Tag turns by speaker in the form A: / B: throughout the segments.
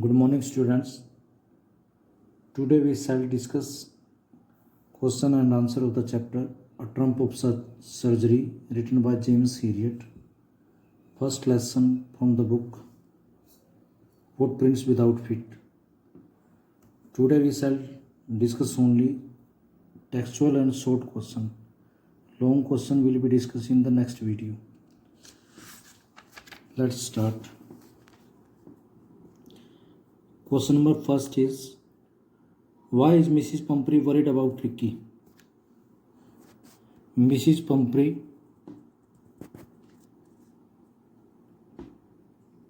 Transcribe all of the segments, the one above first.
A: Good morning, students. Today we shall discuss question and answer of the chapter A Trump of Surgery, written by James Herriot. First lesson from the book Footprints Without Feet. Today we shall discuss only textual and short question. Long question will be discussed in the next video. Let's start. Question number first is, why is Mrs. Pumphrey worried about Tricky? Mrs. Pumphrey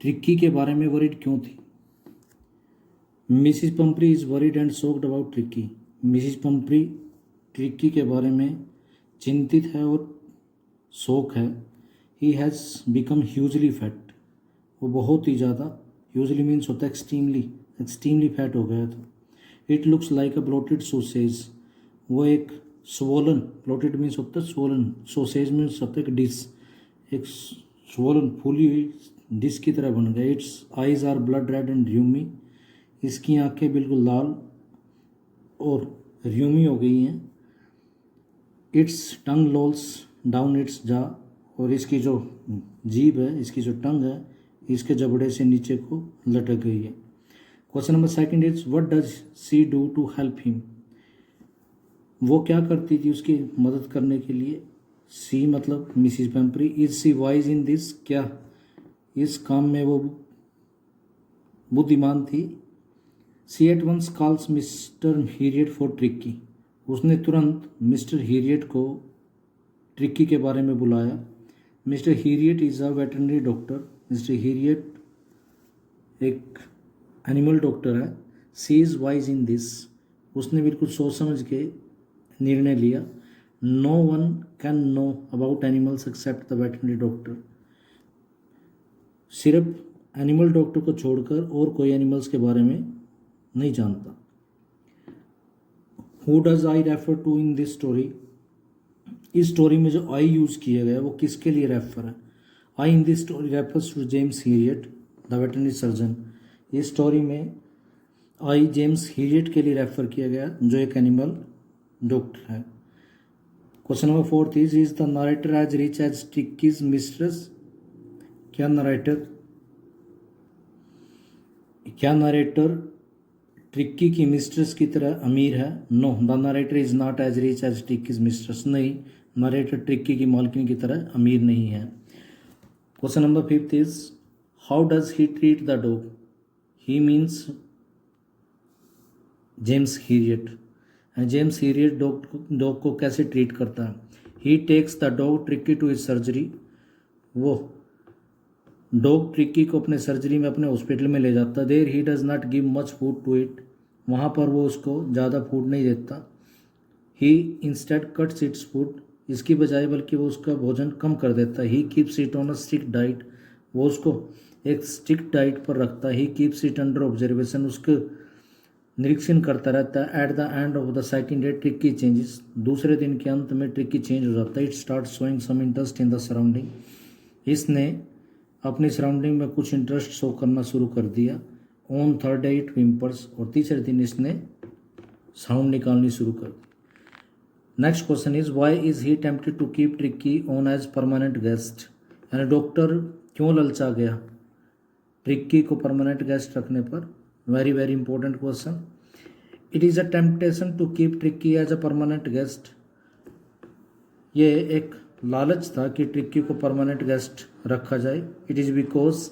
A: Tricky के बारे में worried क्यों थी? Mrs Pumphrey is worried and shocked about Tricky. Mrs Pumphrey Tricky के बारे में चिंतित है और शौक है. He has become hugely fat. वो बहुत ही ज़्यादा, ह्यूजली मीन्स होता है एक्सट्रीमली फैट हो गया था. It looks like a bloated sausage. वो एक स्वोलन, ब्लोटेड मीन्स होता है स्वोलन, सोसेज मीन्स होता है डिश, एक स्वोलन फूली हुई डिश की तरह बन गया. Its eyes are blood red and rheumy. इसकी आंखें बिल्कुल लाल और र्यूमी हो गई हैं. Its tongue lolls down its jaw. और इसकी जो जीभ है, इसकी जो टंग है, इसके जबड़े से नीचे को लटक गई है. Question number second is, what does she do to help him? वो क्या करती थी उसकी मदद करने के लिए? सी मतलब Mrs Pumphrey. Is she wise in this? क्या इस काम में वो बुद्धिमान थी? She at once calls Mr Herriot for Tricky. उसने तुरंत मिस्टर हीरियट को ट्रिक्की के बारे में बुलाया. Mr Herriot is a veterinary doctor. Mr Herriot एक एनिमल डॉक्टर है. She is wise in this. उसने बिल्कुल सोच समझ के निर्णय लिया. No one can know about animals except the veterinary doctor. सिर्फ एनिमल डॉक्टर को छोड़कर और कोई एनिमल्स के बारे में नहीं जानता. Who does I refer to in this story? इस स्टोरी में जो आई यूज़ किया गया है वो किसके लिए रेफर है? I in this story refers to James Herriot the veterinary surgeon. इस स्टोरी में आई जेम्स हीरियट के लिए रेफर किया गया जो एक एनिमल डॉक्टर है. Question number fourth is the narrator as rich as Tricky's mistress? क्या नरेटर ट्रिक्की की मिस्ट्रेस की तरह अमीर है? No, the narrator is not as rich as Tricky's mistress. नहीं, नरेटर ट्रिक्की की मालकिन की तरह अमीर नहीं है. Question number fifth is, how does he treat the dog? He means James Herriot. James Herriot dog को कैसे ट्रीट करता है? ही takes the dog Tricki to his surgery. वो डॉग ट्रिक्की को अपने सर्जरी में, अपने हॉस्पिटल में ले जाता. There he does not give much food to it. वहाँ पर वो उसको ज़्यादा फूड नहीं देता. He instead cuts its food. इसकी बजाय बल्कि वो उसका भोजन कम कर देता है. He keeps it on a strict diet. वो उसको एक स्ट्रिक्ट डाइट पर रखता है. He keeps it under observation. उसके निरीक्षण करता रहता है. At the end of the second day tricky changes. दूसरे दिन के अंत में ट्रिक्की चेंज हो जाता है. It start showing some interest in the surrounding. इसने अपनी सराउंडिंग में कुछ इंटरेस्ट शो करना शुरू कर दिया. On third day it whimpers. और तीसरे दिन इसने साउंड निकालनी शुरू कर दी. Next question is, why is he tempted to keep Tricky on as permanent guest? यानी डॉक्टर क्यों ललचा गया ट्रिक्की को परमानेंट गेस्ट रखने पर? Very very important question. It is a temptation to keep Tricky as a permanent guest. ये एक लालच था कि ट्रिक्की को परमानेंट गेस्ट रखा जाए. It is because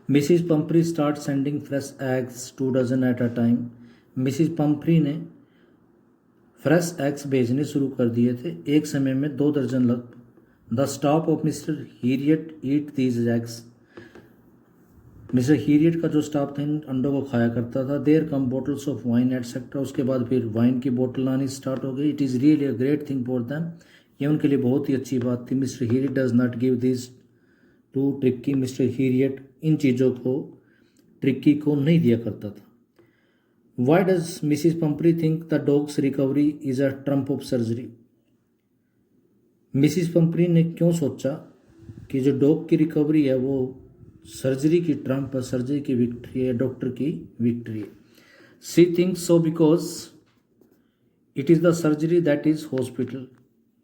A: Mrs Pumphrey start sending fresh eggs 2 dozen at a time. Mrs Pumphrey ने fresh eggs भेजने शुरू कर दिए थे, एक समय में 2 दर्जन लग. The staff of Mr Herriot eat these eggs. Mr Herriot का जो स्टाफ था इन अंडों को खाया करता था. There come bottles of wine etcetera. उसके बाद फिर वाइन की बोतल आनी स्टार्ट हो गई. It is really a great thing for them. ये उनके लिए बहुत ही अच्छी बात थी. Mr Herriot does not give this to Tricky. Mr Herriot इन चीज़ों को ट्रिक्की को नहीं दिया करता था. Why does Mrs Pumphrey think the dog's recovery is a triumph of surgery? Mrs Pumphrey ने क्यों सोचा कि जो डॉग की रिकवरी है वो सर्जरी की ट्रम्प है, सर्जरी की विक्ट्री है, डॉक्टर की विक्ट्री है। She thinks so because it is the surgery that is hospital,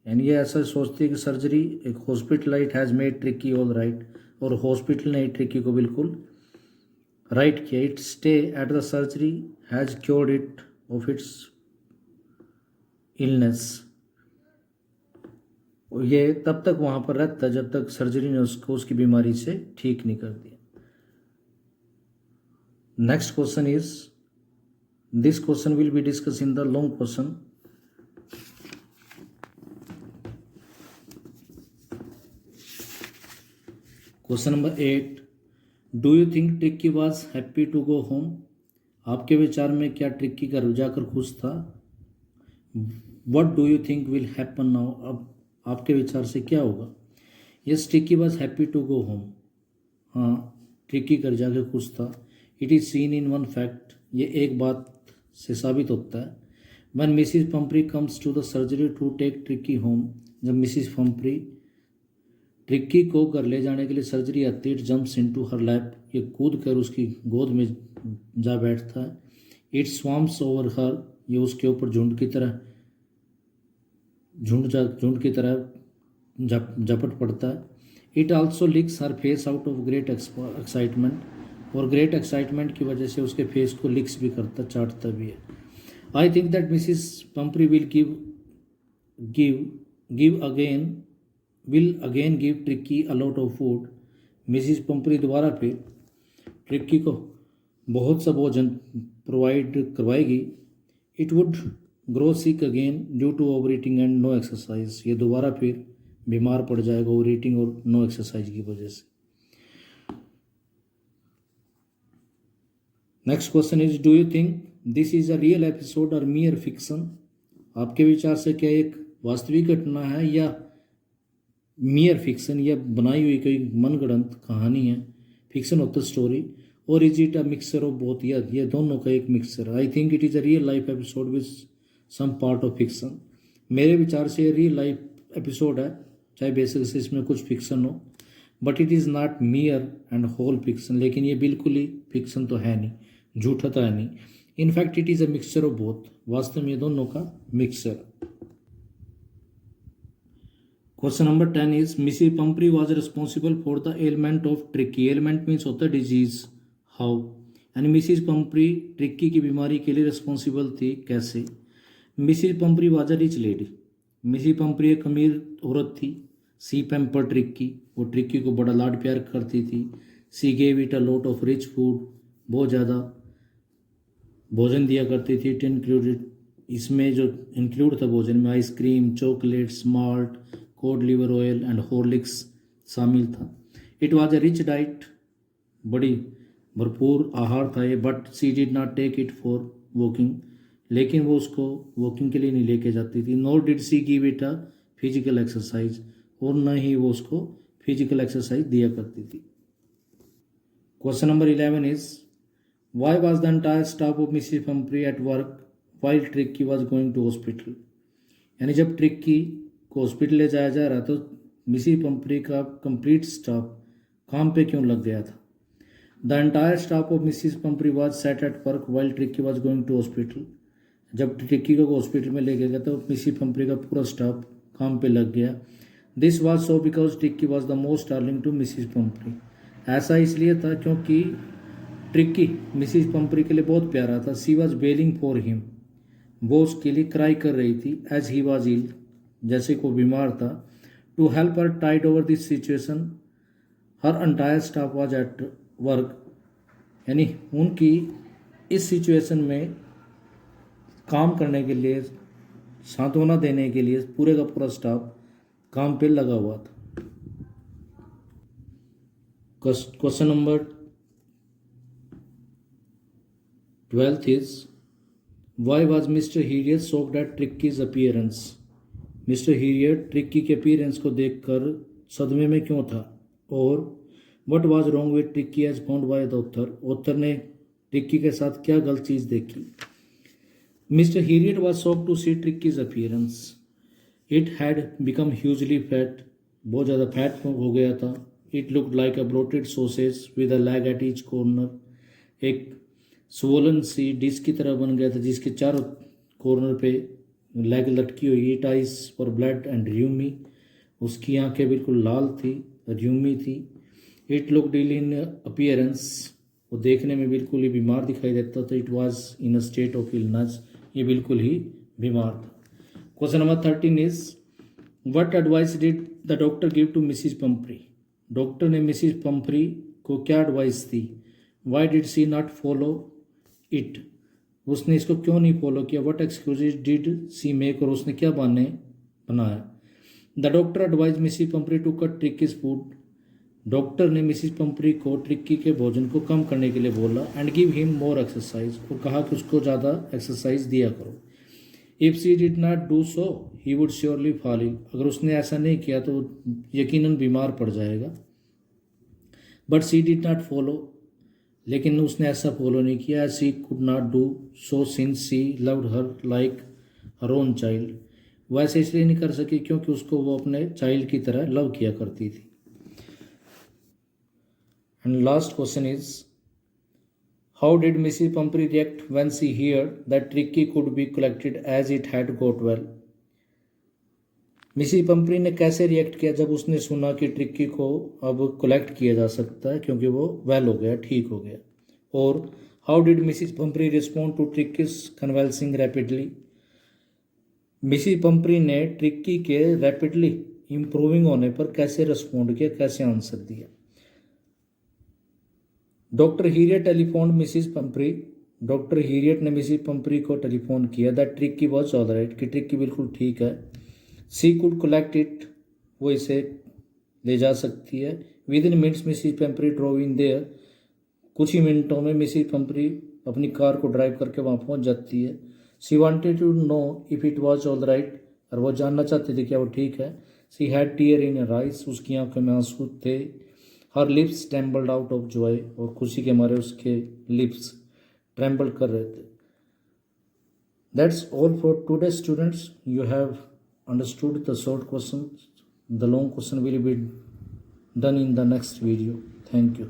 A: यानी ये ऐसा सोचती है कि सर्जरी एक हॉस्पिटल है, it has made tricky all right, और हॉस्पिटल ने ट्रिकी को बिल्कुल राइट किया। It stay at the surgery has cured it of its illness, ये तब तक वहाँ पर रहता जब तक सर्जरी ने उसको उसकी बीमारी से ठीक नहीं कर दिया। Next question is, this question will be discuss in the long question. Question number 8, do you think Tricki was happy to go home? आपके विचार में क्या ट्रिक्की घर जाकर खुश था? What do you think will happen now? अब आपके विचार से क्या होगा? Yes, Tricki was happy to go home. हाँ, ट्रिक्की घर जाकर खुश था। It is seen in one fact, ये एक बात से साबित होता है। When Mrs Pumphrey comes to the surgery to take Tricky home, जब मिसिज पंपरी ट्रिक्की को घर ले जाने के लिए सर्जरी आती है, it jumps into her lap, ये कूद कर उसकी गोद में जा बैठता है। इट स्वाम्स ओवर हर, ये उसके ऊपर झुंड की तरह झपट पड़ता है। It also लिक्स her face out of great excitement, और ग्रेट एक्साइटमेंट की वजह से उसके फेस को लिक्स भी करता, चाटता भी है। I think that Mrs Pumphrey will again give Tricky a lot of food. Mrs Pumphrey दोबारा फिर ट्रिक्की को बहुत सा भोजन प्रोवाइड करवाएगी। It would grow sick again due to overeating and no exercise, ये दोबारा फिर बीमार पड़ जाएगा ओवर ईटिंग और नो एक्सरसाइज की वजह से। Next question is, do you think this is a real episode और मियर फिक्शन? आपके विचार से क्या एक वास्तविक घटना है या मियर फिक्शन, या बनाई हुई कोई मनगढ़ंत कहानी है? फिक्शन होता स्टोरी, और is it a mixture of both, ये दोनों का एक mixture. I think it is a real life episode with some part of fiction. मेरे विचार से ये रियल लाइफ एपिसोड है, चाहे बेसिक से इसमें कुछ फिक्शन हो, but it is not mere and whole fiction, लेकिन ये बिल्कुल ही फिक्शन तो है नहीं, झूठा तो है नहीं। In fact it is a mixture of both, वास्तव में ये दोनों का mixture. Question number 10 is, Mrs Pumphrey was responsible for the element of Tricky. Element means होता है डिजीज, हाउ, यानी मिसिज पंपरी ट्रिक्की की बीमारी के लिए रिस्पॉन्सिबल थी, कैसे? Mrs Pumphrey was a rich lady, Mrs Pumphrey एक अमीर औरत थी। सी पैम्पर ट्रिक्की, वो ट्रिक्की को बड़ा लाड प्यार करती थी। She gave it a lot of rich food, बहुत ज़्यादा भोजन दिया करती थी। इट इंक्लूडेड, इसमें जो इंक्लूड था भोजन में ice cream, chocolates, malt, cod liver oil and Horlicks शामिल था। It was a rich diet, बड़ी भरपूर आहार था ये। But she did not take it for walking, लेकिन वो उसको वॉकिंग के लिए नहीं लेके जाती थी। Nor did she give it a physical exercise, और न ही वो उसको फिजिकल एक्सरसाइज दिया करती थी। Question number 11 is, why was the entire staff of Mrs Pumphrey at work while Tricky was going to hospital? यानी जब ट्रिक्की को हॉस्पिटल ले जाया जा रहा तो मिसिज पंपरी का कंप्लीट स्टाफ काम पे क्यों लग गया था? The entire staff of Mrs Pumphrey was set at work while Tricky was going to hospital. जब ट्रिक्की को हॉस्पिटल में ले गया तो मिसिज पंपरी का पूरा स्टाफ काम पे लग गया। This was so because Tricky was the most darling to Mrs Pumphrey. ऐसा इसलिए था क्योंकि ट्रिक्की मिसिज पंपरी के लिए बहुत प्यारा था। सी वॉज बेलिंग फॉर हिम, वो उसके लिए क्राई कर रही थी। एज ही वॉज इल, जैसे को बीमार था। To help her tide over this situation her entire staff was at work, यानी उनकी इस सिचुएशन में काम करने के लिए, सांत्वना देने के लिए पूरे का पूरा स्टाफ काम पे लगा हुआ था। Question number 12 is, why was Mr Herriot shocked at Tricky's appearance? Mr Herriot Tricky के अपीयरेंस को देखकर सदमे में क्यों था? और what was wrong with Tricky as found by the author? Author ने ट्रिक्की के साथ क्या गलत चीज़ देखी? Mr Herriot was shocked to see Tricky's appearance. It had become hugely fat, बहुत ज़्यादा फैट हो गया था। It looked like a bloated sausage with a leg at each corner. एक swollen सी डिश की तरह बन गया था जिसके चारों कॉर्नर पे लेग लटकी हुई. It eyes were blood and rheumy. उसकी आंखें बिल्कुल लाल थी, र्यूमी थी. It looked ill in appearance. वो देखने में बिल्कुल ही बीमार दिखाई देता था. It was in a state of illness. ये बिल्कुल ही बीमार था. Question number 13 is what advice did the doctor give to Mrs Pumphrey. Doctor ने मिसिज पंपरी को क्या एडवाइस दी. Why did she not follow it. उसने इसको क्यों नहीं फॉलो किया. What excuses did she make. और उसने क्या बहाने बनाया. The doctor advise Mrs Pumphrey to cut Tricki's food. Doctor ने मिसिज पंपरी को ट्रिक्की के भोजन को कम करने के लिए बोला. And give him more exercise. और कहा कि उसको ज़्यादा एक्सरसाइज दिया करो. If she did not do so he would surely fall ill. अगर उसने ऐसा नहीं किया तो यकीनन बीमार पड़ जाएगा. But she did not follow. लेकिन उसने ऐसा फॉलो नहीं किया. She could not do so since she loved her like her own child. वो ऐसे इसलिए नहीं कर सकी क्योंकि उसको वो अपने चाइल्ड की तरह लव किया करती थी. And last question is how did Mrs. Pumphrey react when she heard that Tricky could be collected as it had got well. Mrs Pumphrey ने कैसे रिएक्ट किया जब उसने सुना कि ट्रिक्की को अब कलेक्ट किया जा सकता है क्योंकि वो वेल हो गया, ठीक हो गया. और how did Mrs Pumphrey respond to Tricki's convalescing rapidly. Mrs Pumphrey ने ट्रिक्की के रैपिडली इम्प्रूविंग होने पर कैसे रिस्पॉन्ड किया, कैसे आंसर दिया. Doctor Herriot telephone Mrs Pumphrey. Doctor Herriot ने मिसिज पंपरी को टेलीफोन किया that Tricki was all right. कि ट्रिक्की बिल्कुल ठीक है. She could collect it. वो इसे ले जा सकती है. Within minutes Mrs Pumphrey drove in there. कुछ ही मिनटों में मिसिज पंपरी अपनी कार को ड्राइव करके वहाँ पहुँच जाती है. She wanted to know if it was all right. और वो जानना चाहती थी क्या वो ठीक है. She had tear in her eyes. उसकी आंखों में आंसू थे. Her lips trembled out of joy. और खुशी के मारे उसके लिप्स ट्रेम्बल कर रहे थे. That's all for today students. You have understood the short question. The long question will be done in the next video. Thank you.